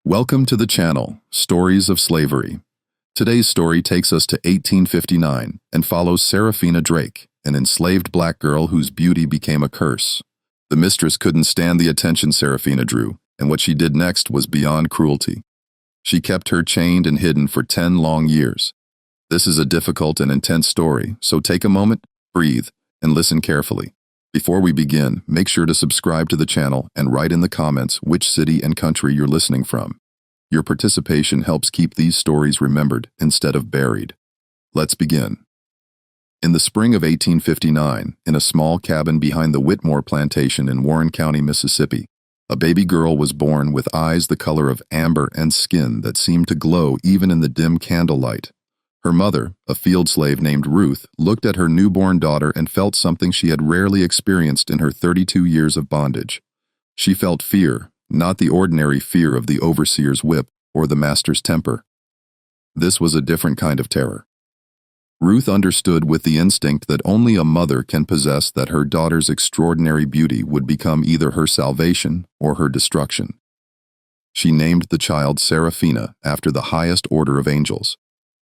Welcome to the channel, Stories of Slavery. Today's story takes us to 1859 and follows Seraphina Drake, an enslaved black girl whose beauty became a curse. The mistress couldn't stand the attention Seraphina drew, and what she did next was beyond cruelty. She kept her chained and hidden for 10 long years. This is a difficult and intense story, so take a moment, breathe, and listen carefully. Before we begin, make sure to subscribe to the channel and write in the comments which city and country you're listening from. Your participation helps keep these stories remembered instead of buried. Let's begin. In the spring of 1859, in a small cabin behind the Whitmore plantation in Warren County, Mississippi, a baby girl was born with eyes the color of amber and skin that seemed to glow even in the dim candlelight. Her mother, a field slave named Ruth, looked at her newborn daughter and felt something she had rarely experienced in her 32 years of bondage. She felt fear, not the ordinary fear of the overseer's whip or the master's temper. This was a different kind of terror. Ruth understood with the instinct that only a mother can possess that her daughter's extraordinary beauty would become either her salvation or her destruction. She named the child Seraphina after the highest order of angels.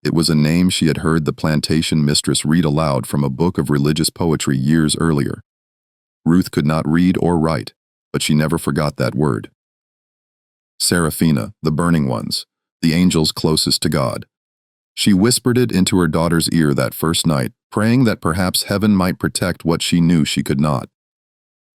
It was a name she had heard the plantation mistress read aloud from a book of religious poetry years earlier. Ruth could not read or write, but she never forgot that word. Seraphina, the burning ones, the angels closest to God. She whispered it into her daughter's ear that first night, praying that perhaps heaven might protect what she knew she could not.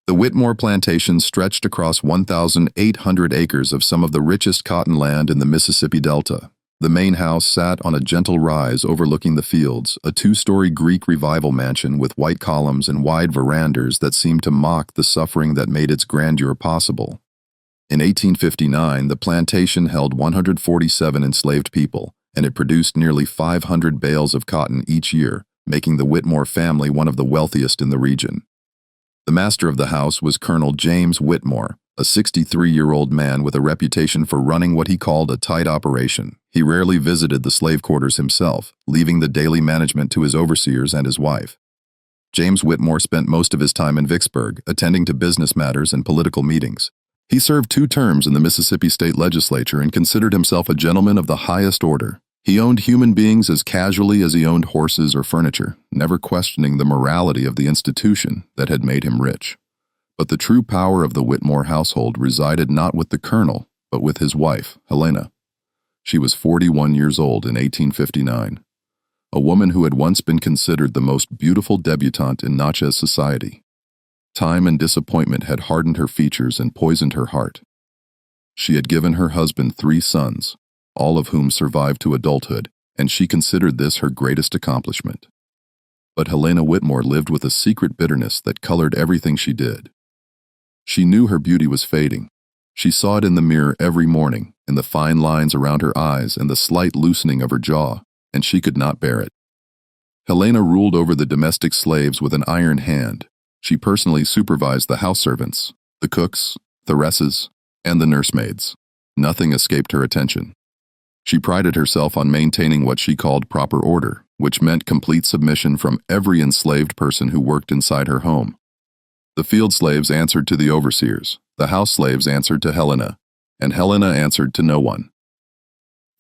The Whitmore plantation stretched across 1,800 acres of some of the richest cotton land in the Mississippi Delta. The main house sat on a gentle rise overlooking the fields, a two-story Greek Revival mansion with white columns and wide verandas that seemed to mock the suffering that made its grandeur possible. In 1859, the plantation held 147 enslaved people, and it produced nearly 500 bales of cotton each year, making the Whitmore family one of the wealthiest in the region. The master of the house was Colonel James Whitmore, a 63-year-old man with a reputation for running what he called a tight operation. He rarely visited the slave quarters himself, leaving the daily management to his overseers and his wife. James Whitmore spent most of his time in Vicksburg, attending to business matters and political meetings. He served 2 terms in the Mississippi State Legislature and considered himself a gentleman of the highest order. He owned human beings as casually as he owned horses or furniture, never questioning the morality of the institution that had made him rich. But the true power of the Whitmore household resided not with the colonel, but with his wife, Helena. She was 41 years old in 1859, a woman who had once been considered the most beautiful debutante in Natchez society. Time and disappointment had hardened her features and poisoned her heart. She had given her husband 3 sons, all of whom survived to adulthood, and she considered this her greatest accomplishment. But Helena Whitmore lived with a secret bitterness that colored everything she did. She knew her beauty was fading. She saw it in the mirror every morning, in the fine lines around her eyes and the slight loosening of her jaw, and she could not bear it. Helena ruled over the domestic slaves with an iron hand. She personally supervised the house servants, the cooks, the and the nursemaids. Nothing escaped her attention. She prided herself on maintaining what she called proper order, which meant complete submission from every enslaved person who worked inside her home. The field slaves answered to the overseers, the house slaves answered to Helena, and Helena answered to no one.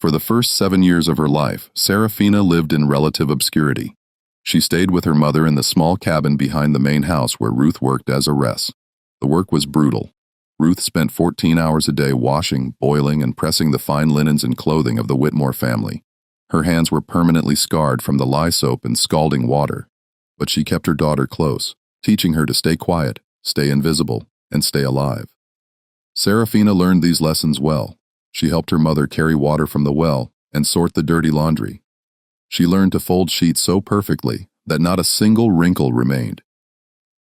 For the first 7 years of her life, Seraphina lived in relative obscurity. She stayed with her mother in the small cabin behind the main house where Ruth worked as a ress. The work was brutal. Ruth spent 14 hours a day washing, boiling, and pressing the fine linens and clothing of the Whitmore family. Her hands were permanently scarred from the lye soap and scalding water, but she kept her daughter close, teaching her to stay quiet, stay invisible, and stay alive. Seraphina learned these lessons well. She helped her mother carry water from the well and sort the dirty laundry. She learned to fold sheets so perfectly that not a single wrinkle remained.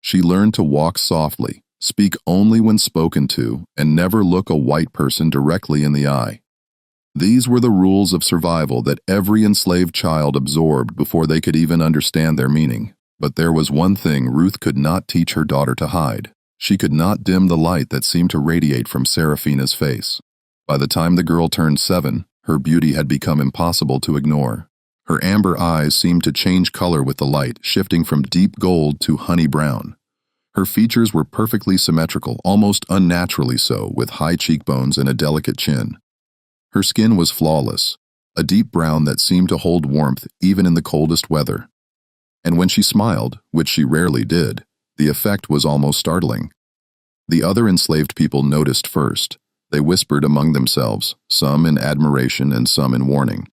She learned to walk softly, speak only when spoken to, and never look a white person directly in the eye. These were the rules of survival that every enslaved child absorbed before they could even understand their meaning. But there was one thing Ruth could not teach her daughter to hide. She could not dim the light that seemed to radiate from Seraphina's face. By the time the girl turned 7, her beauty had become impossible to ignore. Her amber eyes seemed to change color with the light, shifting from deep gold to honey brown. Her features were perfectly symmetrical, almost unnaturally so, with high cheekbones and a delicate chin. Her skin was flawless, a deep brown that seemed to hold warmth even in the coldest weather. And when she smiled, which she rarely did, the effect was almost startling. The other enslaved people noticed first. They whispered among themselves, some in admiration and some in warning.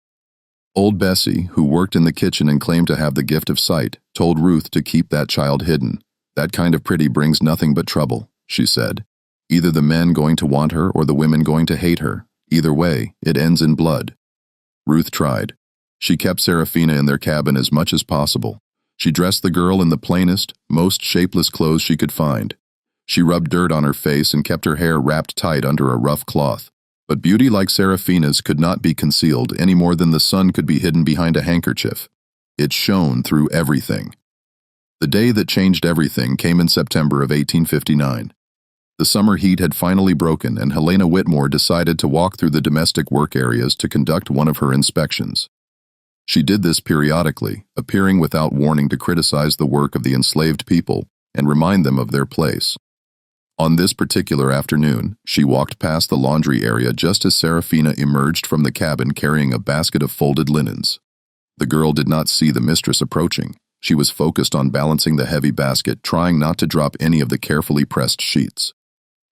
Old Bessie, who worked in the kitchen and claimed to have the gift of sight, told Ruth to keep that child hidden. That kind of pretty brings nothing but trouble, she said. Either the men going to want her or the women going to hate her. Either way, it ends in blood. Ruth tried. She kept Seraphina in their cabin as much as possible. She dressed the girl in the plainest, most shapeless clothes she could find. She rubbed dirt on her face and kept her hair wrapped tight under a rough cloth. But beauty like Seraphina's could not be concealed any more than the sun could be hidden behind a handkerchief. It shone through everything. The day that changed everything came in September of 1859. The summer heat had finally broken, and Helena Whitmore decided to walk through the domestic work areas to conduct one of her inspections. She did this periodically, appearing without warning to criticize the work of the enslaved people and remind them of their place. On this particular afternoon, she walked past the laundry area just as Seraphina emerged from the cabin carrying a basket of folded linens. The girl did not see the mistress approaching. She was focused on balancing the heavy basket, trying not to drop any of the carefully pressed sheets.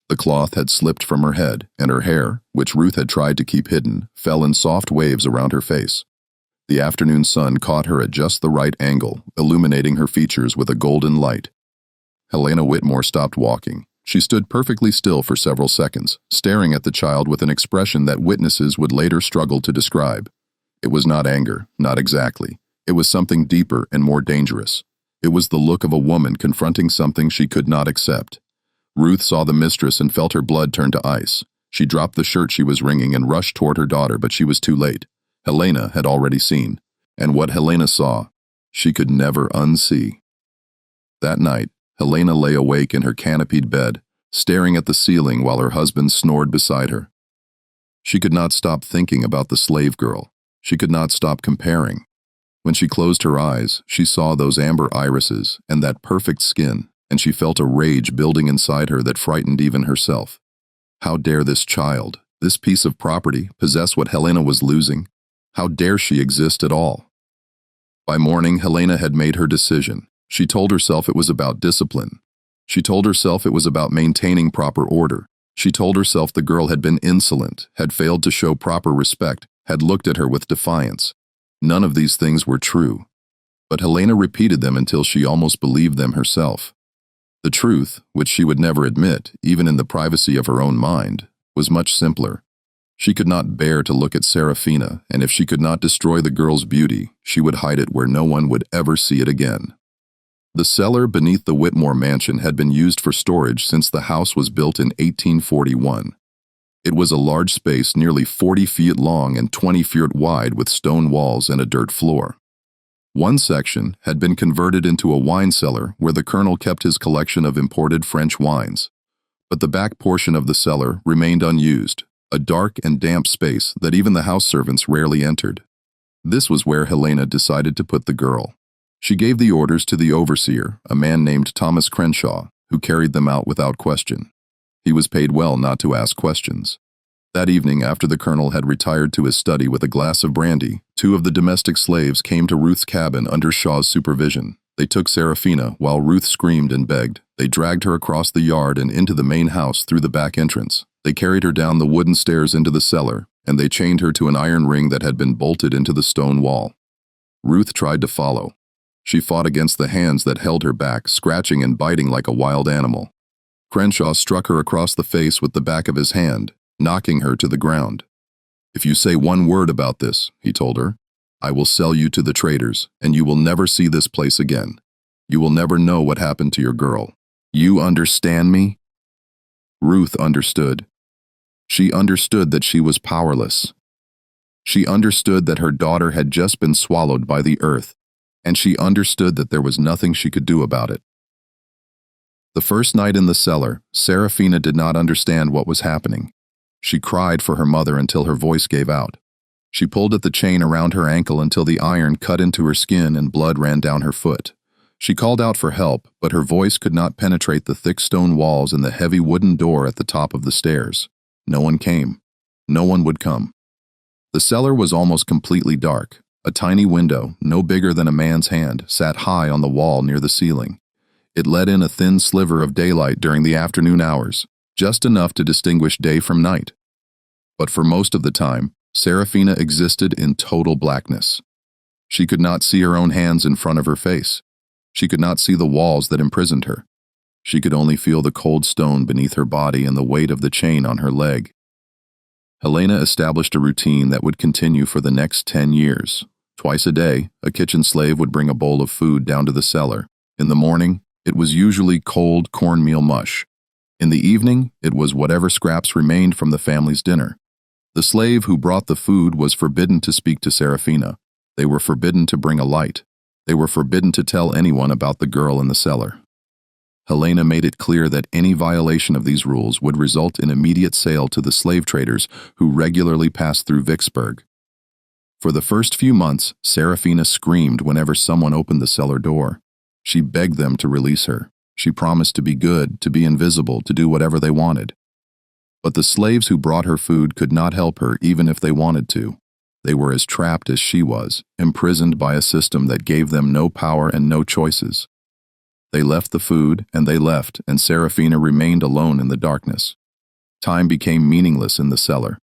The cloth had slipped from her head, and her hair, which Ruth had tried to keep hidden, fell in soft waves around her face. The afternoon sun caught her at just the right angle, illuminating her features with a golden light. Helena Whitmore stopped walking. She stood perfectly still for several seconds, staring at the child with an expression that witnesses would later struggle to describe. It was not anger, not exactly. It was something deeper and more dangerous. It was the look of a woman confronting something she could not accept. Ruth saw the mistress and felt her blood turn to ice. She dropped the shirt she was wringing and rushed toward her daughter, but she was too late. Helena had already seen, and what Helena saw, she could never unsee. That night, Helena lay awake in her canopied bed, staring at the ceiling while her husband snored beside her. She could not stop thinking about the slave girl. She could not stop comparing. When she closed her eyes, she saw those amber irises and that perfect skin, and she felt a rage building inside her that frightened even herself. How dare this child, this piece of property, possess what Helena was losing? How dare she exist at all? By morning, Helena had made her decision. She told herself it was about discipline. She told herself it was about maintaining proper order. She told herself the girl had been insolent, had failed to show proper respect, had looked at her with defiance. None of these things were true. But Helena repeated them until she almost believed them herself. The truth, which she would never admit, even in the privacy of her own mind, was much simpler. She could not bear to look at Seraphina, and if she could not destroy the girl's beauty, she would hide it where no one would ever see it again. The cellar beneath the Whitmore mansion had been used for storage since the house was built in 1841. It was a large space nearly 40 feet long and 20 feet wide with stone walls and a dirt floor. One section had been converted into a wine cellar where the colonel kept his collection of imported French wines. But the back portion of the cellar remained unused, a dark and damp space that even the house servants rarely entered. This was where Helena decided to put the girl. She gave the orders to the overseer, a man named Thomas Crenshaw, who carried them out without question. He was paid well not to ask questions. That evening, after the colonel had retired to his study with a glass of brandy, two of the domestic slaves came to Ruth's cabin under Shaw's supervision. They took Seraphina while Ruth screamed and begged. They dragged her across the yard and into the main house through the back entrance. They carried her down the wooden stairs into the cellar, and they chained her to an iron ring that had been bolted into the stone wall. Ruth tried to follow. She fought against the hands that held her back, scratching and biting like a wild animal. Crenshaw struck her across the face with the back of his hand, knocking her to the ground. "If you say one word about this," he told her, "I will sell you to the traders, and you will never see this place again. You will never know what happened to your girl. You understand me?" Ruth understood. She understood that she was powerless. She understood that her daughter had just been swallowed by the earth, and she understood that there was nothing she could do about it. The first night in the cellar, Seraphina did not understand what was happening. She cried for her mother until her voice gave out. She pulled at the chain around her ankle until the iron cut into her skin and blood ran down her foot. She called out for help, but her voice could not penetrate the thick stone walls and the heavy wooden door at the top of the stairs. No one came. No one would come. The cellar was almost completely dark. A tiny window, no bigger than a man's hand, sat high on the wall near the ceiling. It let in a thin sliver of daylight during the afternoon hours, just enough to distinguish day from night. But for most of the time, Seraphina existed in total blackness. She could not see her own hands in front of her face. She could not see the walls that imprisoned her. She could only feel the cold stone beneath her body and the weight of the chain on her leg. Helena established a routine that would continue for the next 10 years. Twice a day, a kitchen slave would bring a bowl of food down to the cellar. In the morning, it was usually cold cornmeal mush. In the evening, it was whatever scraps remained from the family's dinner. The slave who brought the food was forbidden to speak to Seraphina. They were forbidden to bring a light. They were forbidden to tell anyone about the girl in the cellar. Helena made it clear that any violation of these rules would result in immediate sale to the slave traders who regularly passed through Vicksburg. For the first few months, Seraphina screamed whenever someone opened the cellar door. She begged them to release her. She promised to be good, to be invisible, to do whatever they wanted. But the slaves who brought her food could not help her even if they wanted to. They were as trapped as she was, imprisoned by a system that gave them no power and no choices. They left the food, and they left, and Seraphina remained alone in the darkness. Time became meaningless in the cellar.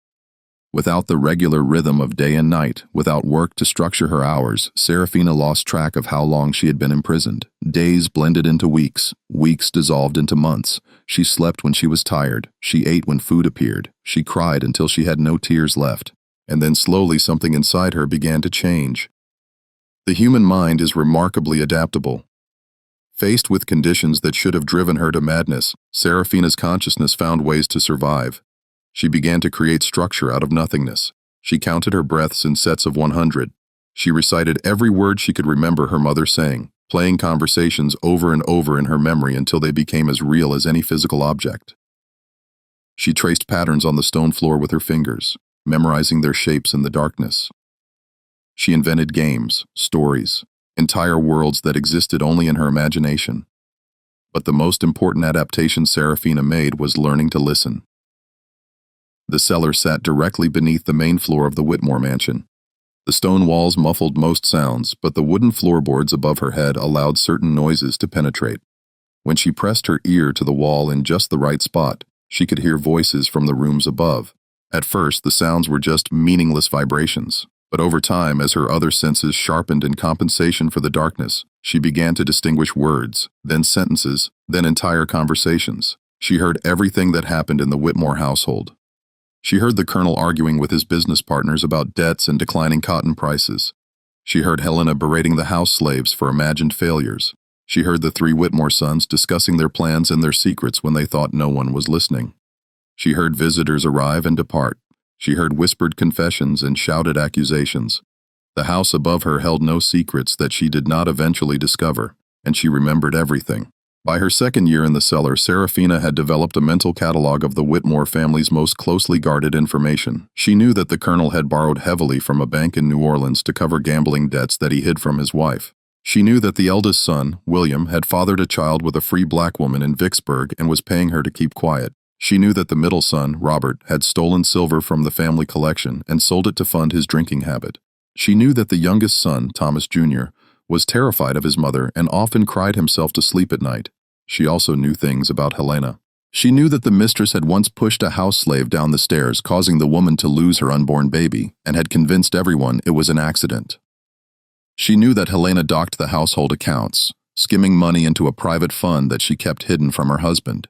Without the regular rhythm of day and night, without work to structure her hours, Seraphina lost track of how long she had been imprisoned. Days blended into weeks, weeks dissolved into months. She slept when she was tired, she ate when food appeared, she cried until she had no tears left. And then slowly something inside her began to change. The human mind is remarkably adaptable. Faced with conditions that should have driven her to madness, Seraphina's consciousness found ways to survive. She began to create structure out of nothingness. She counted her breaths in sets of 100. She recited every word she could remember her mother saying, playing conversations over and over in her memory until they became as real as any physical object. She traced patterns on the stone floor with her fingers, memorizing their shapes in the darkness. She invented games, stories, entire worlds that existed only in her imagination. But the most important adaptation Seraphina made was learning to listen. The cellar sat directly beneath the main floor of the Whitmore mansion. The stone walls muffled most sounds, but the wooden floorboards above her head allowed certain noises to penetrate. When she pressed her ear to the wall in just the right spot, she could hear voices from the rooms above. At first, the sounds were just meaningless vibrations. But over time, as her other senses sharpened in compensation for the darkness, she began to distinguish words, then sentences, then entire conversations. She heard everything that happened in the Whitmore household. She heard the colonel arguing with his business partners about debts and declining cotton prices. She heard Helena berating the house slaves for imagined failures. She heard the 3 Whitmore sons discussing their plans and their secrets when they thought no one was listening. She heard visitors arrive and depart. She heard whispered confessions and shouted accusations. The house above her held no secrets that she did not eventually discover, and she remembered everything. By her second year in the cellar, Seraphina had developed a mental catalog of the Whitmore family's most closely guarded information. She knew that the colonel had borrowed heavily from a bank in New Orleans to cover gambling debts that he hid from his wife. She knew that the eldest son, William, had fathered a child with a free black woman in Vicksburg and was paying her to keep quiet. She knew that the middle son, Robert, had stolen silver from the family collection and sold it to fund his drinking habit. She knew that the youngest son, Thomas Jr., was terrified of his mother and often cried himself to sleep at night. She also knew things about Helena. She knew that the mistress had once pushed a house slave down the stairs, causing the woman to lose her unborn baby, and had convinced everyone it was an accident. She knew that Helena docked the household accounts, skimming money into a private fund that she kept hidden from her husband.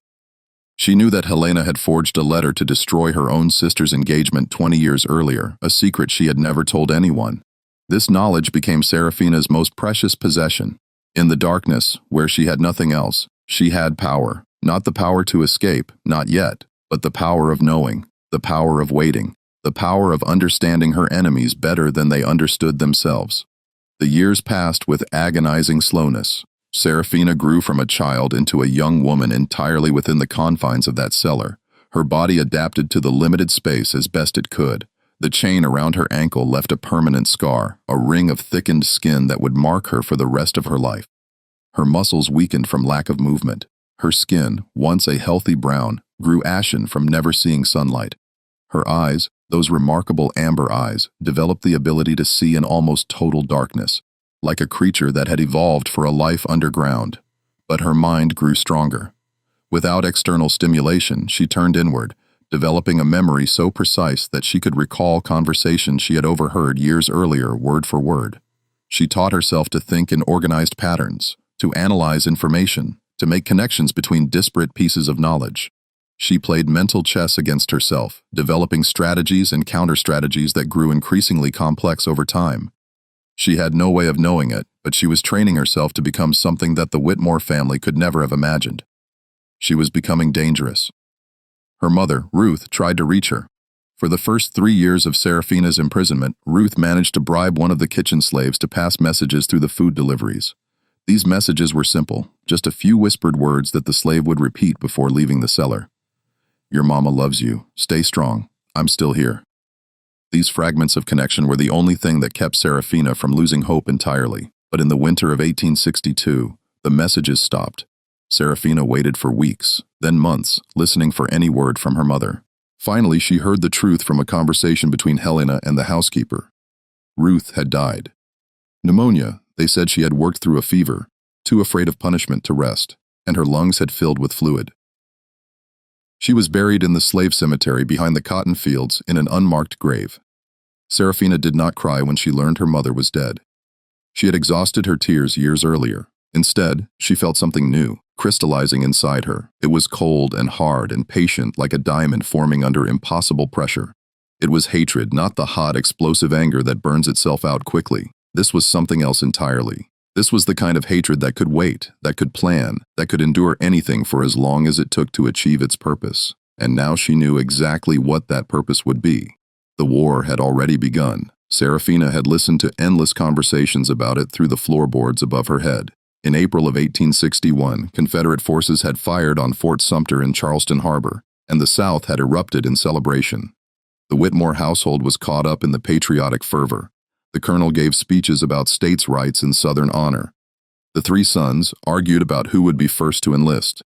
She knew that Helena had forged a letter to destroy her own sister's engagement 20 years earlier, a secret she had never told anyone. This knowledge became Seraphina's most precious possession. In the darkness, where she had nothing else, she had power. Not the power to escape, not yet, but the power of knowing, the power of waiting, the power of understanding her enemies better than they understood themselves. The years passed with agonizing slowness. Seraphina grew from a child into a young woman entirely within the confines of that cellar. Her body adapted to the limited space as best it could. The chain around her ankle left a permanent scar, a ring of thickened skin that would mark her for the rest of her life. Her muscles weakened from lack of movement. Her skin, once a healthy brown, grew ashen from never seeing sunlight. Her eyes, Those remarkable amber eyes developed the ability to see in almost total darkness, like a creature that had evolved for a life underground. But her mind grew stronger. Without external stimulation, she turned inward, developing a memory so precise that she could recall conversations she had overheard years earlier word for word. She taught herself to think in organized patterns, to analyze information, to make connections between disparate pieces of knowledge. She played mental chess against herself, developing strategies and counter-strategies that grew increasingly complex over time. She had no way of knowing it, but she was training herself to become something that the Whitmore family could never have imagined. She was becoming dangerous. Her mother, Ruth, tried to reach her. For the first 3 years of Seraphina's imprisonment, Ruth managed to bribe one of the kitchen slaves to pass messages through the food deliveries. These messages were simple, just a few whispered words that the slave would repeat before leaving the cellar. "Your mama loves you. Stay strong. I'm still here." These fragments of connection were the only thing that kept Seraphina from losing hope entirely. But in the winter of 1862, the messages stopped. Seraphina waited for weeks, then months, listening for any word from her mother. Finally, she heard the truth from a conversation between Helena and the housekeeper. Ruth had died. Pneumonia, they said. She had worked through a fever, too afraid of punishment to rest, and her lungs had filled with fluid. She was buried in the slave cemetery behind the cotton fields in an unmarked grave. Seraphina did not cry when she learned her mother was dead. She had exhausted her tears years earlier. Instead, she felt something new, crystallizing inside her. It was cold and hard and patient, like a diamond forming under impossible pressure. It was hatred, not the hot, explosive anger that burns itself out quickly. This was something else entirely. This was the kind of hatred that could wait, that could plan, that could endure anything for as long as it took to achieve its purpose. And now she knew exactly what that purpose would be. The war had already begun. Seraphina had listened to endless conversations about it through the floorboards above her head. In April of 1861, Confederate forces had fired on Fort Sumter in Charleston Harbor, and the South had erupted in celebration. The Whitmore household was caught up in the patriotic fervor. The colonel gave speeches about states' rights and Southern honor. The three sons argued about who would be first to enlist.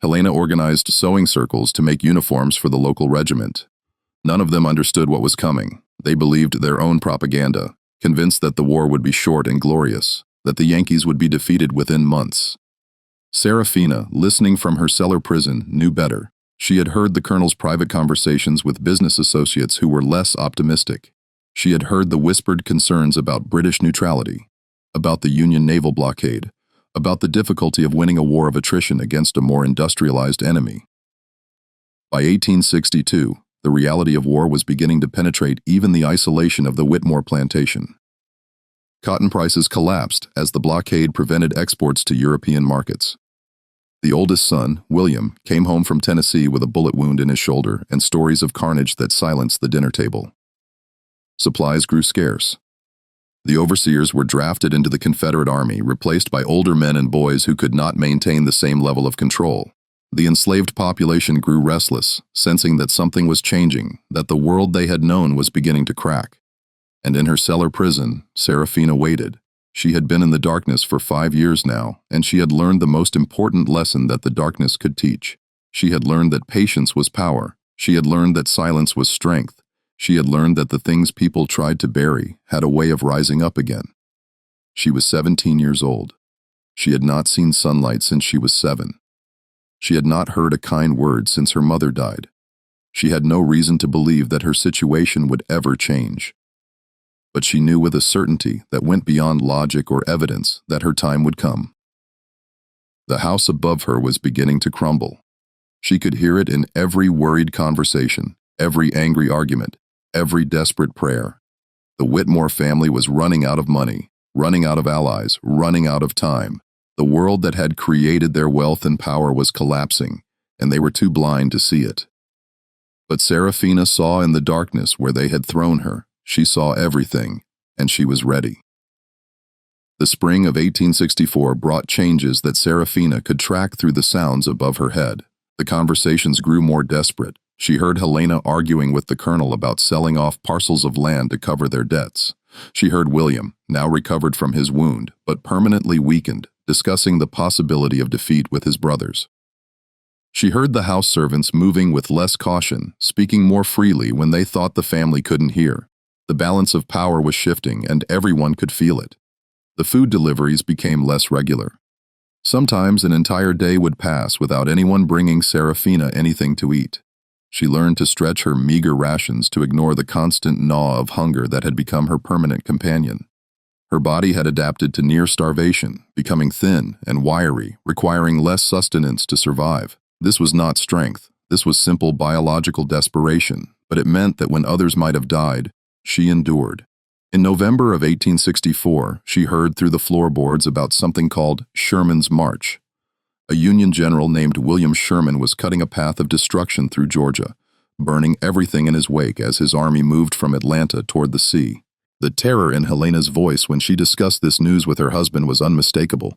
Helena organized sewing circles to make uniforms for the local regiment. None of them understood what was coming. They believed their own propaganda, convinced that the war would be short and glorious, that the Yankees would be defeated within months. Seraphina, listening from her cellar prison, knew better. She had heard the colonel's private conversations with business associates who were less optimistic. She had heard the whispered concerns about British neutrality, about the Union naval blockade, about the difficulty of winning a war of attrition against a more industrialized enemy. By 1862, the reality of war was beginning to penetrate even the isolation of the Whitmore plantation. Cotton prices collapsed as the blockade prevented exports to European markets. The oldest son, William, came home from Tennessee with a bullet wound in his shoulder and stories of carnage that silenced the dinner table. Supplies grew scarce. The overseers were drafted into the Confederate Army, replaced by older men and boys who could not maintain the same level of control. The enslaved population grew restless, sensing that something was changing, that the world they had known was beginning to crack. And in her cellar prison, Seraphina waited. She had been in the darkness for 5 years now, and she had learned the most important lesson that the darkness could teach. She had learned that patience was power. She had learned that silence was strength. She had learned that the things people tried to bury had a way of rising up again. She was 17 years old. She had not seen sunlight since she was 7. She had not heard a kind word since her mother died. She had no reason to believe that her situation would ever change. But she knew with a certainty that went beyond logic or evidence that her time would come. The house above her was beginning to crumble. She could hear it in every worried conversation, every angry argument, every desperate prayer. The Whitmore family was running out of money, running out of allies, running out of time. The world that had created their wealth and power was collapsing, and they were too blind to see it. But Seraphina saw in the darkness where they had thrown her. She saw everything, and she was ready. The spring of 1864 brought changes that Seraphina could track through the sounds above her head. The conversations grew more desperate. She heard Helena arguing with the colonel about selling off parcels of land to cover their debts. She heard William, now recovered from his wound, but permanently weakened, discussing the possibility of defeat with his brothers. She heard the house servants moving with less caution, speaking more freely when they thought the family couldn't hear. The balance of power was shifting, and everyone could feel it. The food deliveries became less regular. Sometimes an entire day would pass without anyone bringing Seraphina anything to eat. She learned to stretch her meager rations to ignore the constant gnaw of hunger that had become her permanent companion. Her body had adapted to near starvation, becoming thin and wiry, requiring less sustenance to survive. This was not strength. This was simple biological desperation, but it meant that when others might have died, she endured. In November of 1864, she heard through the floorboards about something called Sherman's March. A Union general named William Sherman was cutting a path of destruction through Georgia, burning everything in his wake as his army moved from Atlanta toward the sea. The terror in Helena's voice when she discussed this news with her husband was unmistakable.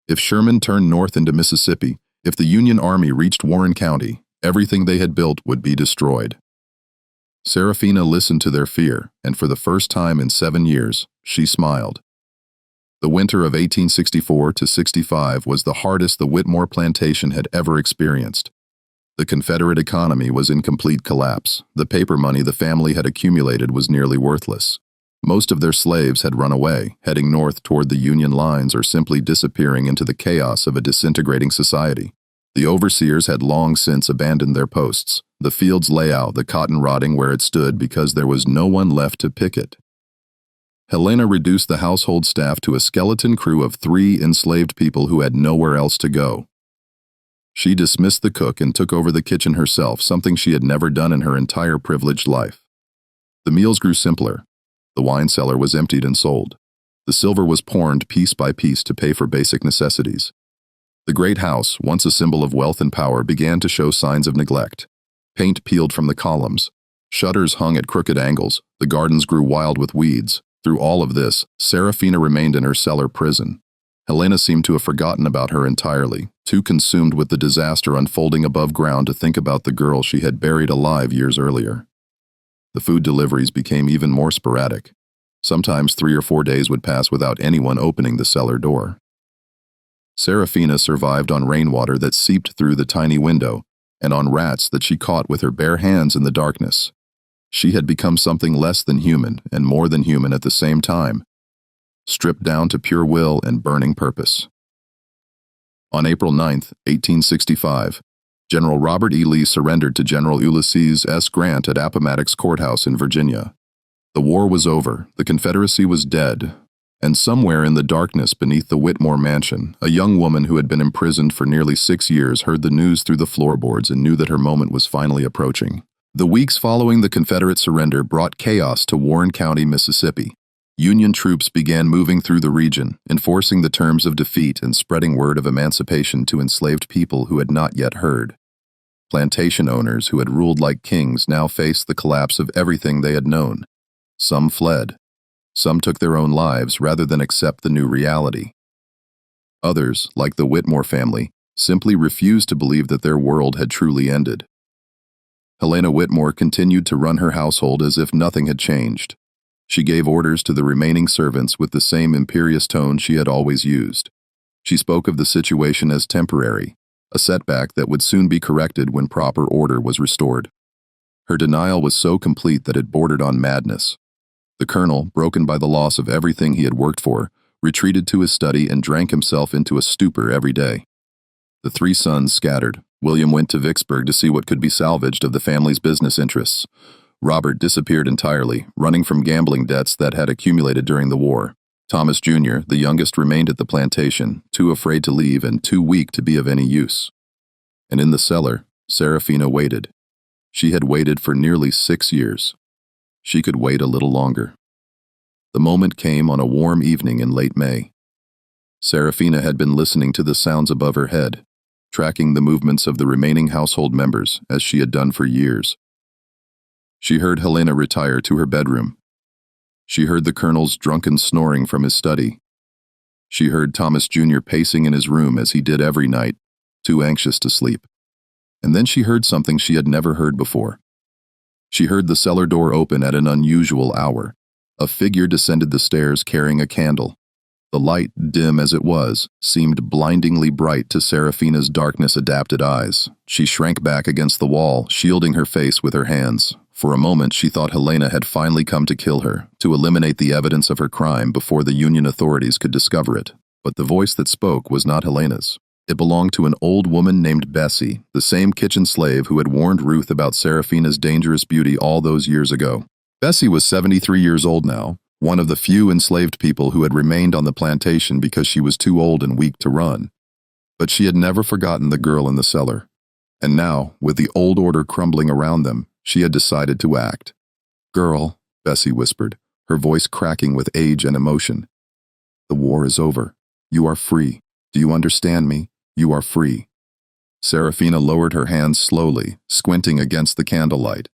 If Sherman turned north into Mississippi, if the Union Army reached Warren County, everything they had built would be destroyed. Seraphina listened to their fear, and for the first time in 7 years, she smiled. The winter of 1864 to 65 was the hardest the Whitmore plantation had ever experienced. The Confederate economy was in complete collapse. The paper money the family had accumulated was nearly worthless. Most of their slaves had run away, heading north toward the Union lines or simply disappearing into the chaos of a disintegrating society. The overseers had long since abandoned their posts. The fields lay out, the cotton rotting where it stood because there was no one left to pick it. Helena reduced the household staff to a skeleton crew of 3 enslaved people who had nowhere else to go. She dismissed the cook and took over the kitchen herself, something she had never done in her entire privileged life. The meals grew simpler. The wine cellar was emptied and sold. The silver was pawned piece by piece to pay for basic necessities. The great house, once a symbol of wealth and power, began to show signs of neglect. Paint peeled from the columns. Shutters hung at crooked angles. The gardens grew wild with weeds. Through all of this, Seraphina remained in her cellar prison. Helena seemed to have forgotten about her entirely, too consumed with the disaster unfolding above ground to think about the girl she had buried alive years earlier. The food deliveries became even more sporadic. Sometimes 3 or 4 days would pass without anyone opening the cellar door. Seraphina survived on rainwater that seeped through the tiny window and on rats that she caught with her bare hands in the darkness. She had become something less than human and more than human at the same time, stripped down to pure will and burning purpose. On April 9, 1865, General Robert E. Lee surrendered to General Ulysses S. Grant at Appomattox Courthouse in Virginia. The war was over, the Confederacy was dead, and somewhere in the darkness beneath the Whitmore mansion, a young woman who had been imprisoned for nearly 6 years heard the news through the floorboards and knew that her moment was finally approaching. The weeks following the Confederate surrender brought chaos to Warren County, Mississippi. Union troops began moving through the region, enforcing the terms of defeat and spreading word of emancipation to enslaved people who had not yet heard. Plantation owners who had ruled like kings now faced the collapse of everything they had known. Some fled. Some took their own lives rather than accept the new reality. Others, like the Whitmore family, simply refused to believe that their world had truly ended. Helena Whitmore continued to run her household as if nothing had changed. She gave orders to the remaining servants with the same imperious tone she had always used. She spoke of the situation as temporary, a setback that would soon be corrected when proper order was restored. Her denial was so complete that it bordered on madness. The colonel, broken by the loss of everything he had worked for, retreated to his study and drank himself into a stupor every day. The 3 sons scattered. William went to Vicksburg to see what could be salvaged of the family's business interests. Robert disappeared entirely, running from gambling debts that had accumulated during the war. Thomas Jr., the youngest, remained at the plantation, too afraid to leave and too weak to be of any use. And in the cellar, Seraphina waited. She had waited for nearly 6 years. She could wait a little longer. The moment came on a warm evening in late May. Seraphina had been listening to the sounds above her head, tracking the movements of the remaining household members as she had done for years. She heard Helena retire to her bedroom. She heard the colonel's drunken snoring from his study. She heard Thomas Jr. pacing in his room as he did every night, too anxious to sleep. And then she heard something she had never heard before. She heard the cellar door open at an unusual hour. A figure descended the stairs carrying a candle. The light, dim as it was, seemed blindingly bright to Seraphina's darkness-adapted eyes. She shrank back against the wall, shielding her face with her hands. For a moment she thought Helena had finally come to kill her, to eliminate the evidence of her crime before the Union authorities could discover it. But the voice that spoke was not Helena's. It belonged to an old woman named Bessie, the same kitchen slave who had warned Ruth about Seraphina's dangerous beauty all those years ago. Bessie was 73 years old now, one of the few enslaved people who had remained on the plantation because she was too old and weak to run. But she had never forgotten the girl in the cellar. And now, with the old order crumbling around them, she had decided to act. "Girl," Bessie whispered, her voice cracking with age and emotion. "The war is over. You are free. Do you understand me? You are free." Seraphina lowered her hands slowly, squinting against the candlelight.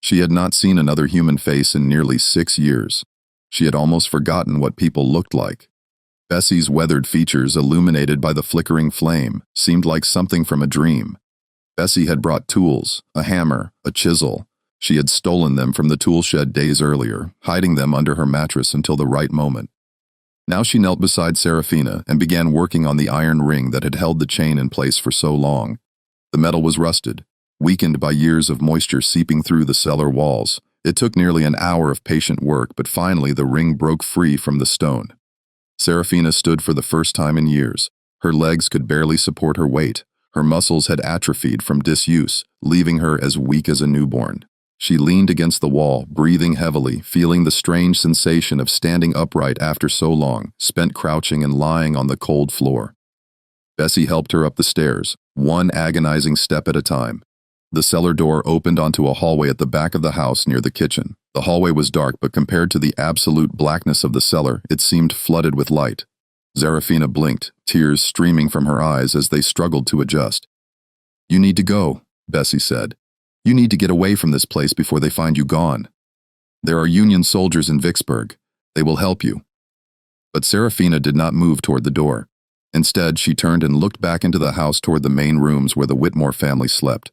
She had not seen another human face in nearly 6 years. She had almost forgotten what people looked like. Bessie's weathered features, illuminated by the flickering flame, seemed like something from a dream. Bessie had brought tools, a hammer, a chisel. She had stolen them from the tool shed days earlier, hiding them under her mattress until the right moment. Now she knelt beside Seraphina and began working on the iron ring that had held the chain in place for so long. The metal was rusted, weakened by years of moisture seeping through the cellar walls. It took nearly an hour of patient work, but finally the ring broke free from the stone. Seraphina stood for the first time in years. Her legs could barely support her weight. Her muscles had atrophied from disuse, leaving her as weak as a newborn. She leaned against the wall, breathing heavily, feeling the strange sensation of standing upright after so long, spent crouching and lying on the cold floor. Bessie helped her up the stairs, one agonizing step at a time. The cellar door opened onto a hallway at the back of the house near the kitchen. The hallway was dark, but compared to the absolute blackness of the cellar, it seemed flooded with light. Seraphina blinked, tears streaming from her eyes as they struggled to adjust. "You need to go," Bessie said. "You need to get away from this place before they find you gone. There are Union soldiers in Vicksburg. They will help you." But Seraphina did not move toward the door. Instead, she turned and looked back into the house toward the main rooms where the Whitmore family slept.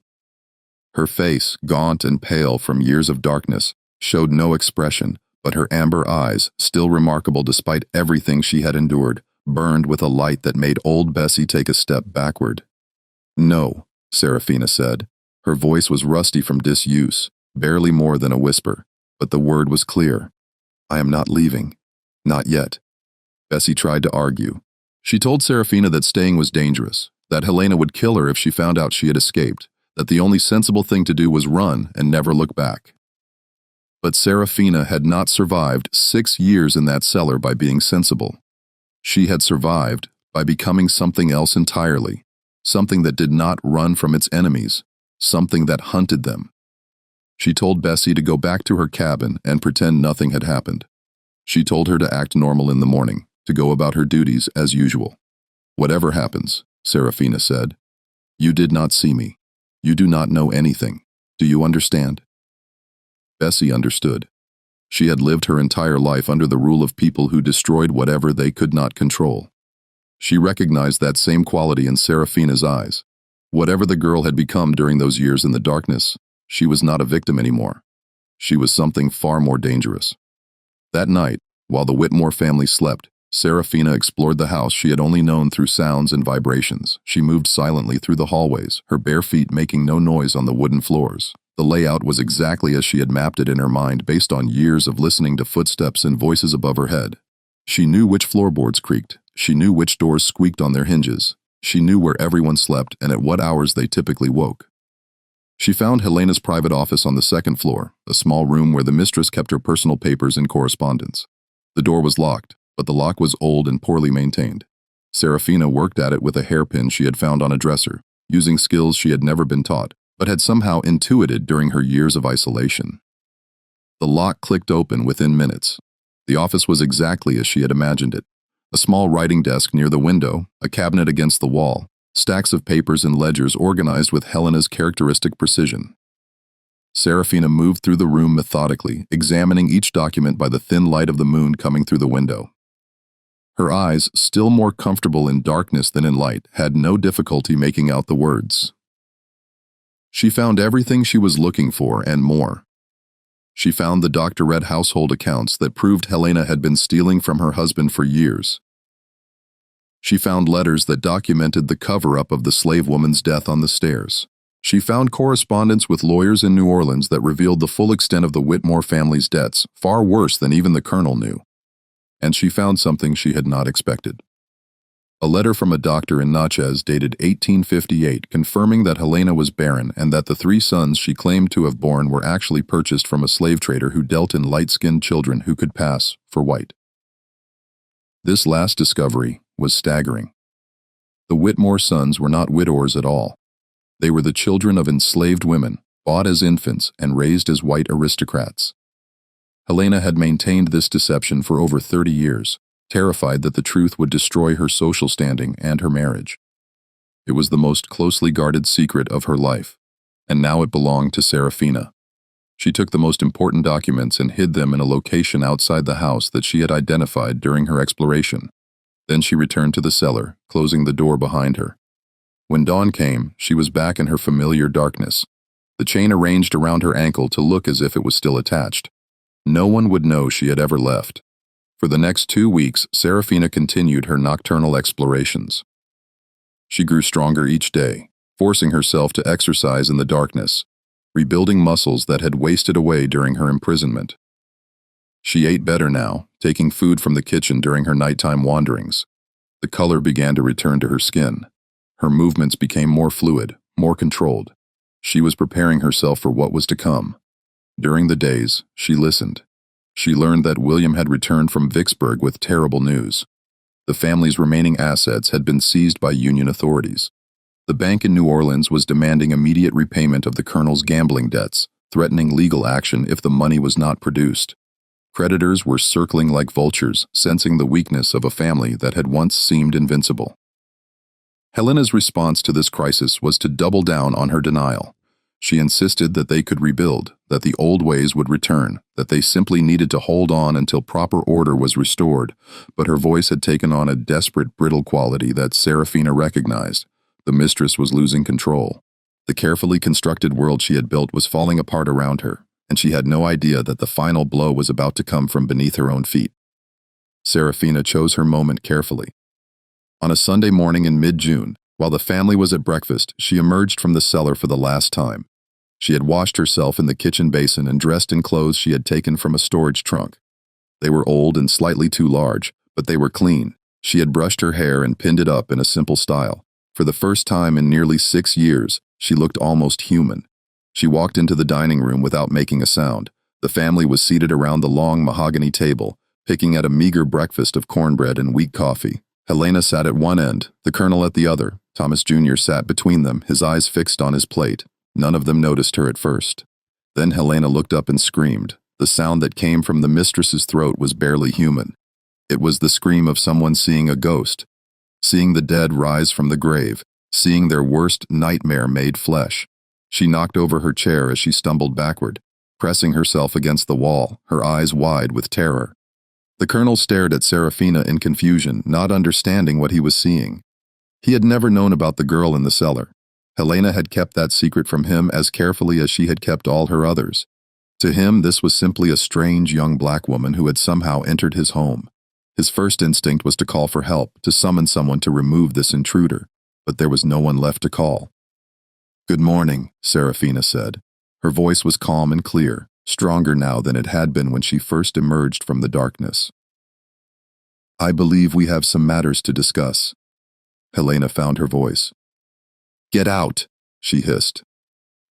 Her face, gaunt and pale from years of darkness, showed no expression, but her amber eyes, still remarkable despite everything she had endured, burned with a light that made old Bessie take a step backward. "No," Seraphina said. Her voice was rusty from disuse, barely more than a whisper, but the word was clear. "I am not leaving. Not yet." Bessie tried to argue. She told Seraphina that staying was dangerous, that Helena would kill her if she found out she had escaped, that the only sensible thing to do was run and never look back. But Seraphina had not survived 6 years in that cellar by being sensible. She had survived by becoming something else entirely, something that did not run from its enemies, something that hunted them. She told Bessie to go back to her cabin and pretend nothing had happened. She told her to act normal in the morning, to go about her duties as usual. "Whatever happens," Seraphina said, "you did not see me. You do not know anything. Do you understand?" Bessie understood. She had lived her entire life under the rule of people who destroyed whatever they could not control. She recognized that same quality in Seraphina's eyes. Whatever the girl had become during those years in the darkness, she was not a victim anymore. She was something far more dangerous. That night, while the Whitmore family slept, Seraphina explored the house she had only known through sounds and vibrations. She moved silently through the hallways, her bare feet making no noise on the wooden floors. The layout was exactly as she had mapped it in her mind based on years of listening to footsteps and voices above her head. She knew which floorboards creaked. She knew which doors squeaked on their hinges. She knew where everyone slept and at what hours they typically woke. She found Helena's private office on the second floor, a small room where the mistress kept her personal papers and correspondence. The door was locked, but the lock was old and poorly maintained. Seraphina worked at it with a hairpin she had found on a dresser, using skills she had never been taught, but had somehow intuited during her years of isolation. The lock clicked open within minutes. The office was exactly as she had imagined it. A small writing desk near the window, a cabinet against the wall, stacks of papers and ledgers organized with Helena's characteristic precision. Seraphina moved through the room methodically, examining each document by the thin light of the moon coming through the window. Her eyes, still more comfortable in darkness than in light, had no difficulty making out the words. She found everything she was looking for and more. She found the doctor-read household accounts that proved Helena had been stealing from her husband for years. She found letters that documented the cover-up of the slave woman's death on the stairs. She found correspondence with lawyers in New Orleans that revealed the full extent of the Whitmore family's debts, far worse than even the colonel knew. And she found something she had not expected. A letter from a doctor in Natchez dated 1858 confirming that Helena was barren and that the 3 sons she claimed to have borne were actually purchased from a slave trader who dealt in light-skinned children who could pass for white. This last discovery was staggering. The Whitmore sons were not widowers at all. They were the children of enslaved women, bought as infants and raised as white aristocrats. Helena had maintained this deception for over 30 years, terrified that the truth would destroy her social standing and her marriage. It was the most closely guarded secret of her life, and now it belonged to Seraphina. She took the most important documents and hid them in a location outside the house that she had identified during her exploration. Then she returned to the cellar, closing the door behind her. When dawn came, she was back in her familiar darkness, the chain arranged around her ankle to look as if it was still attached. No one would know she had ever left. For the next 2 weeks, Seraphina continued her nocturnal explorations. She grew stronger each day, forcing herself to exercise in the darkness, rebuilding muscles that had wasted away during her imprisonment. She ate better now, taking food from the kitchen during her nighttime wanderings. The color began to return to her skin. Her movements became more fluid, more controlled. She was preparing herself for what was to come. During the days, she listened. She learned that William had returned from Vicksburg with terrible news. The family's remaining assets had been seized by Union authorities. The bank in New Orleans was demanding immediate repayment of the colonel's gambling debts, threatening legal action if the money was not produced. Creditors were circling like vultures, sensing the weakness of a family that had once seemed invincible. Helena's response to this crisis was to double down on her denial. She insisted that they could rebuild, that the old ways would return, that they simply needed to hold on until proper order was restored, but her voice had taken on a desperate, brittle quality that Seraphina recognized. The mistress was losing control. The carefully constructed world she had built was falling apart around her, and she had no idea that the final blow was about to come from beneath her own feet. Seraphina chose her moment carefully. On a Sunday morning in mid-June, while the family was at breakfast, she emerged from the cellar for the last time. She had washed herself in the kitchen basin and dressed in clothes she had taken from a storage trunk. They were old and slightly too large, but they were clean. She had brushed her hair and pinned it up in a simple style. For the first time in nearly 6 years, she looked almost human. She walked into the dining room without making a sound. The family was seated around the long mahogany table, picking at a meager breakfast of cornbread and weak coffee. Helena sat at one end, the colonel at the other. Thomas Jr. sat between them, his eyes fixed on his plate. None of them noticed her at first. Then Helena looked up and screamed. The sound that came from the mistress's throat was barely human. It was the scream of someone seeing a ghost, seeing the dead rise from the grave, seeing their worst nightmare made flesh. She knocked over her chair as she stumbled backward, pressing herself against the wall, her eyes wide with terror. The colonel stared at Seraphina in confusion, not understanding what he was seeing. He had never known about the girl in the cellar. Helena had kept that secret from him as carefully as she had kept all her others. To him, this was simply a strange young black woman who had somehow entered his home. His first instinct was to call for help, to summon someone to remove this intruder, but there was no one left to call. "Good morning," Seraphina said. Her voice was calm and clear, stronger now than it had been when she first emerged from the darkness. "I believe we have some matters to discuss." Helena found her voice. "Get out," she hissed.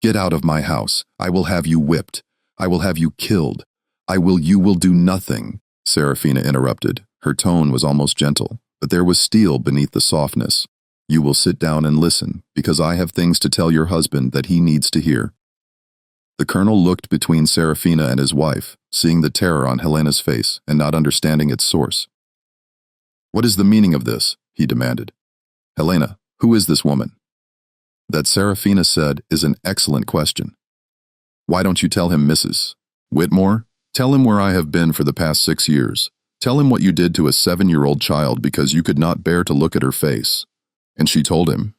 "Get out of my house. I will have you whipped. I will have you killed. You will do nothing," Seraphina interrupted. Her tone was almost gentle, but there was steel beneath the softness. "You will sit down and listen, because I have things to tell your husband that he needs to hear." The colonel looked between Seraphina and his wife, seeing the terror on Helena's face and not understanding its source. "What is the meaning of this?" he demanded. "Helena, who is this woman?" "That," Seraphina said, "is an excellent question. Why don't you tell him, Mrs. Whitmore? Tell him where I have been for the past 6 years. Tell him what you did to a 7-year-old child because you could not bear to look at her face." And she told him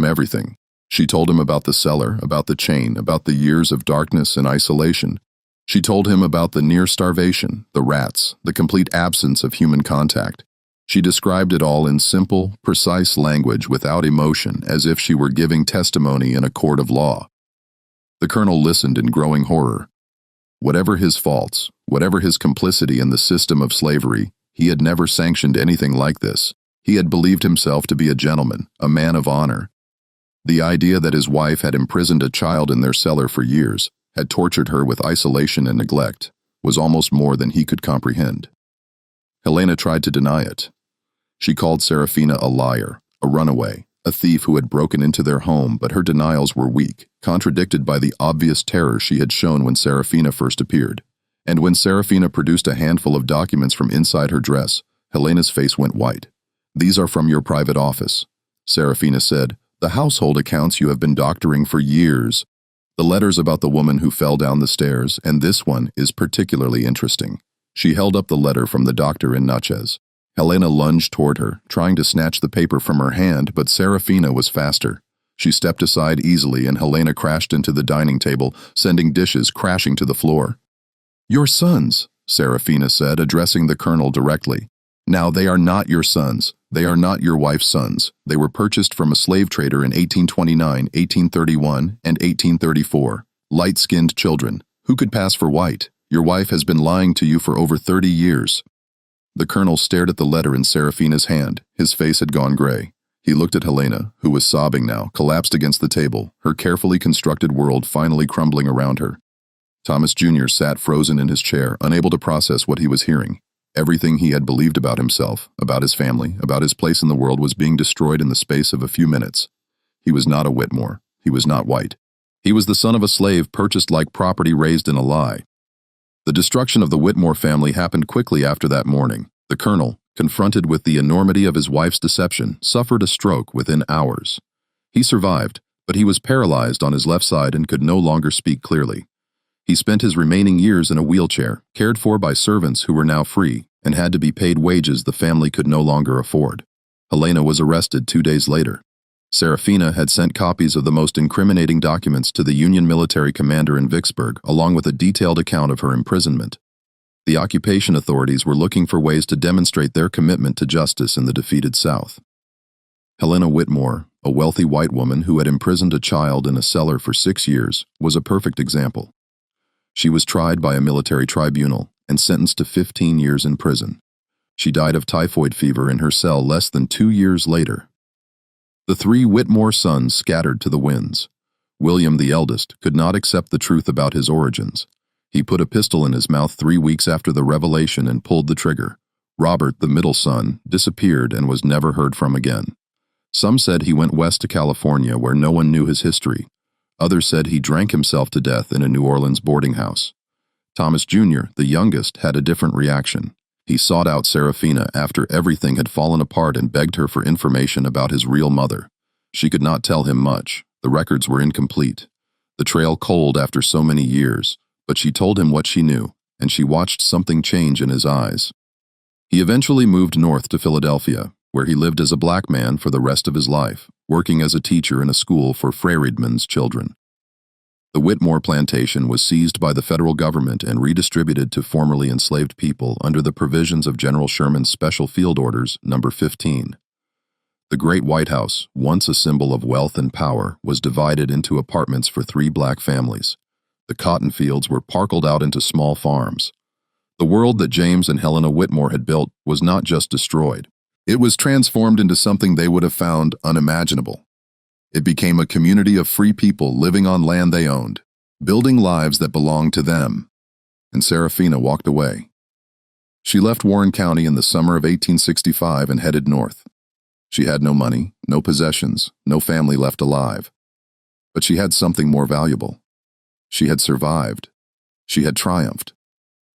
everything. She told him about the cellar, about the chain, about the years of darkness and isolation. She told him about the near starvation, the rats, the complete absence of human contact. She described it all in simple, precise language without emotion, as if she were giving testimony in a court of law. The colonel listened in growing horror. Whatever his faults, whatever his complicity in the system of slavery, he had never sanctioned anything like this. He had believed himself to be a gentleman, a man of honor. The idea that his wife had imprisoned a child in their cellar for years, had tortured her with isolation and neglect, was almost more than he could comprehend. Helena tried to deny it. She called Seraphina a liar, a runaway, a thief who had broken into their home, but her denials were weak, contradicted by the obvious terror she had shown when Seraphina first appeared. And when Seraphina produced a handful of documents from inside her dress, Helena's face went white. "These are from your private office," Seraphina said. "The household accounts you have been doctoring for years. The letters about the woman who fell down the stairs, and this one is particularly interesting." She held up the letter from the doctor in Natchez. Helena lunged toward her, trying to snatch the paper from her hand, but Seraphina was faster. She stepped aside easily, and Helena crashed into the dining table, sending dishes crashing to the floor. "Your sons," Seraphina said, addressing the colonel directly. "Now, they are not your sons. They are not your wife's sons. They were purchased from a slave trader in 1829, 1831, and 1834. Light-skinned children. Who could pass for white? Your wife has been lying to you for over 30 years. The colonel stared at the letter in Seraphina's hand. His face had gone gray. He looked at Helena, who was sobbing now, collapsed against the table, her carefully constructed world finally crumbling around her. Thomas Jr. sat frozen in his chair, unable to process what he was hearing. Everything he had believed about himself, about his family, about his place in the world was being destroyed in the space of a few minutes. He was not a Whitmore. He was not white. He was the son of a slave purchased like property, raised in a lie. The destruction of the Whitmore family happened quickly after that morning. The colonel, confronted with the enormity of his wife's deception, suffered a stroke within hours. He survived, but he was paralyzed on his left side and could no longer speak clearly. He spent his remaining years in a wheelchair, cared for by servants who were now free, and had to be paid wages the family could no longer afford. Helena was arrested 2 days later. Seraphina had sent copies of the most incriminating documents to the Union military commander in Vicksburg, along with a detailed account of her imprisonment. The occupation authorities were looking for ways to demonstrate their commitment to justice in the defeated South. Helena Whitmore, a wealthy white woman who had imprisoned a child in a cellar for 6 years, was a perfect example. She was tried by a military tribunal and sentenced to 15 years in prison. She died of typhoid fever in her cell less than 2 years later. The 3 Whitmore sons scattered to the winds. William, the eldest, could not accept the truth about his origins. He put a pistol in his mouth 3 weeks after the revelation and pulled the trigger. Robert, the middle son, disappeared and was never heard from again. Some said he went west to California where no one knew his history. Others said he drank himself to death in a New Orleans boarding house. Thomas Jr., the youngest, had a different reaction. He sought out Seraphina after everything had fallen apart and begged her for information about his real mother. She could not tell him much. The records were incomplete. The trail cold after so many years, but she told him what she knew, and she watched something change in his eyes. He eventually moved north to Philadelphia, where he lived as a black man for the rest of his life, working as a teacher in a school for freedmen's children. The Whitmore plantation was seized by the federal government and redistributed to formerly enslaved people under the provisions of General Sherman's Special Field Orders No. 15. The Great White House, once a symbol of wealth and power, was divided into apartments for 3 black families. The cotton fields were parceled out into small farms. The world that James and Helena Whitmore had built was not just destroyed. It was transformed into something they would have found unimaginable. It became a community of free people living on land they owned, building lives that belonged to them. And Seraphina walked away. She left Warren County in the summer of 1865 and headed north. She had no money, no possessions, no family left alive. But she had something more valuable. She had survived. She had triumphed.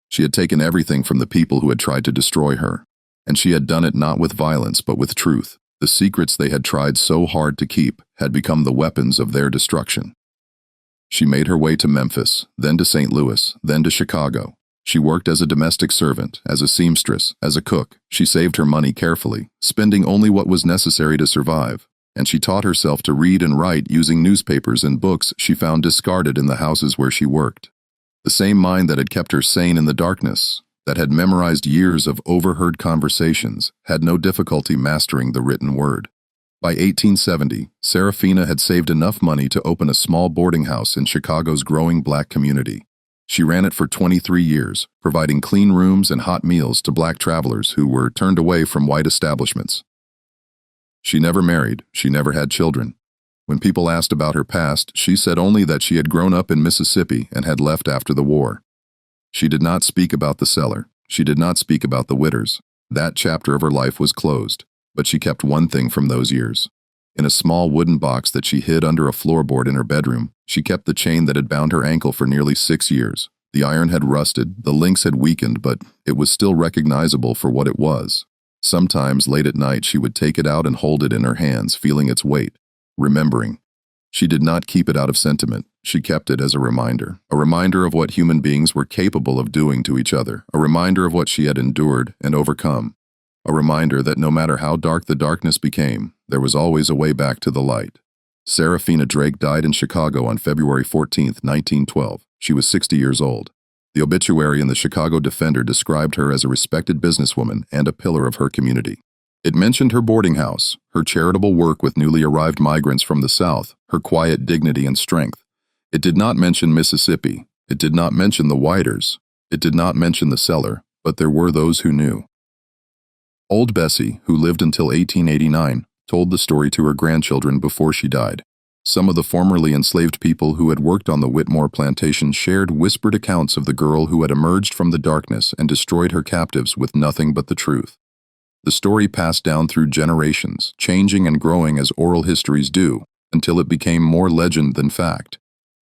She had taken everything from the people who had tried to destroy her, and she had done it not with violence but with truth. The secrets they had tried so hard to keep had become the weapons of their destruction. She made her way to Memphis, then to St. Louis, then to Chicago. She worked as a domestic servant, as a seamstress, as a cook. She saved her money carefully, spending only what was necessary to survive, and she taught herself to read and write using newspapers and books she found discarded in the houses where she worked. The same mind that had kept her sane in the darkness that had memorized years of overheard conversations, had no difficulty mastering the written word. By 1870, Seraphina had saved enough money to open a small boarding house in Chicago's growing black community. She ran it for 23 years, providing clean rooms and hot meals to black travelers who were turned away from white establishments. She never married, she never had children. When people asked about her past, she said only that she had grown up in Mississippi and had left after the war. She did not speak about the cellar. She did not speak about the Witters. That chapter of her life was closed, but she kept one thing from those years. In a small wooden box that she hid under a floorboard in her bedroom, she kept the chain that had bound her ankle for nearly 6 years. The iron had rusted, the links had weakened, but it was still recognizable for what it was. Sometimes, late at night, she would take it out and hold it in her hands, feeling its weight, remembering. She did not keep it out of sentiment. She kept it as a reminder of what human beings were capable of doing to each other, a reminder of what she had endured and overcome, a reminder that no matter how dark the darkness became, there was always a way back to the light. Seraphina Drake died in Chicago on February 14, 1912. She was 60 years old. The obituary in the Chicago Defender described her as a respected businesswoman and a pillar of her community. It mentioned her boarding house, her charitable work with newly arrived migrants from the South, her quiet dignity and strength. It did not mention Mississippi. It did not mention the Whiters. It did not mention the cellar, but there were those who knew. Old Bessie, who lived until 1889, told the story to her grandchildren before she died. Some of the formerly enslaved people who had worked on the Whitmore plantation shared whispered accounts of the girl who had emerged from the darkness and destroyed her captives with nothing but the truth. The story passed down through generations, changing and growing as oral histories do, until it became more legend than fact.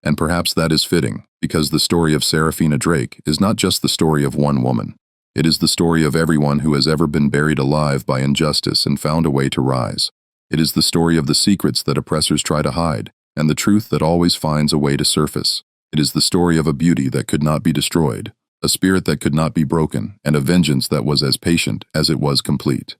And perhaps that is fitting, because the story of Seraphina Drake is not just the story of one woman. It is the story of everyone who has ever been buried alive by injustice and found a way to rise. It is the story of the secrets that oppressors try to hide, and the truth that always finds a way to surface. It is the story of a beauty that could not be destroyed, a spirit that could not be broken, and a vengeance that was as patient as it was complete.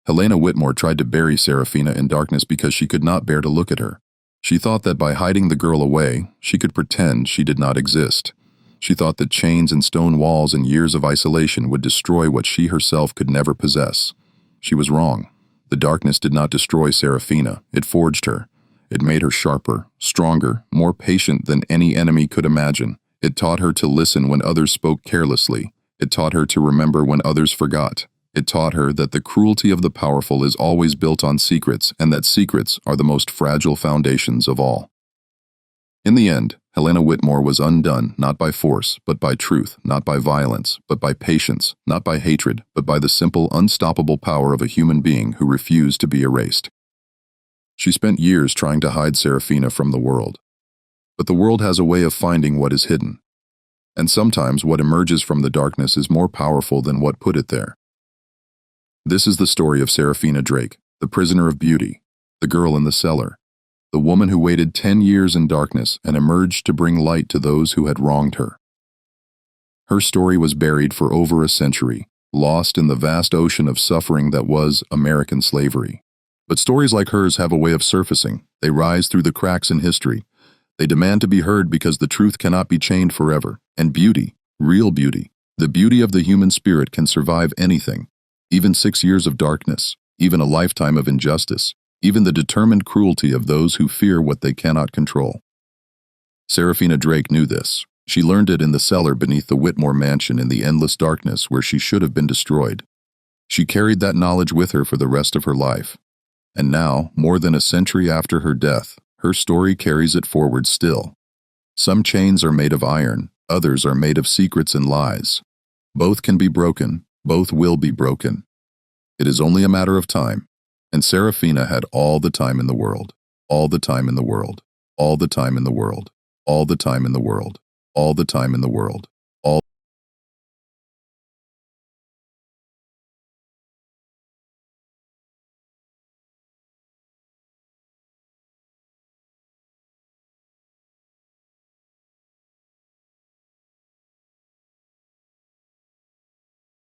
Helena Whitmore tried to bury Seraphina in darkness because she could not bear to look at her. She thought that by hiding the girl away, she could pretend she did not exist. She thought that chains and stone walls and years of isolation would destroy what she herself could never possess. She was wrong. The darkness did not destroy Seraphina. It forged her. It made her sharper, stronger, more patient than any enemy could imagine. It taught her to listen when others spoke carelessly. It taught her to remember when others forgot. It taught her that the cruelty of the powerful is always built on secrets, and that secrets are the most fragile foundations of all. In the end, Helena Whitmore was undone not by force, but by truth, not by violence, but by patience, not by hatred, but by the simple, unstoppable power of a human being who refused to be erased. She spent years trying to hide Seraphina from the world. But the world has a way of finding what is hidden. And sometimes what emerges from the darkness is more powerful than what put it there. This is the story of Seraphina Drake, the prisoner of beauty, the girl in the cellar, the woman who waited 10 years in darkness and emerged to bring light to those who had wronged her. Her story was buried for over a century, lost in the vast ocean of suffering that was American slavery. But stories like hers have a way of surfacing. They rise through the cracks in history. They demand to be heard because the truth cannot be chained forever. And beauty, real beauty, the beauty of the human spirit can survive anything, even 6 years of darkness, even a lifetime of injustice, even the determined cruelty of those who fear what they cannot control. Seraphina Drake knew this. She learned it in the cellar beneath the Whitmore mansion in the endless darkness where she should have been destroyed. She carried that knowledge with her for the rest of her life. And now, more than a century after her death, her story carries it forward still. Some chains are made of iron, others are made of secrets and lies. Both can be broken, both will be broken. It is only a matter of time. And Seraphina had all the time in the world, all the time in the world, all the time in the world, all the time in the world, all the time in the world.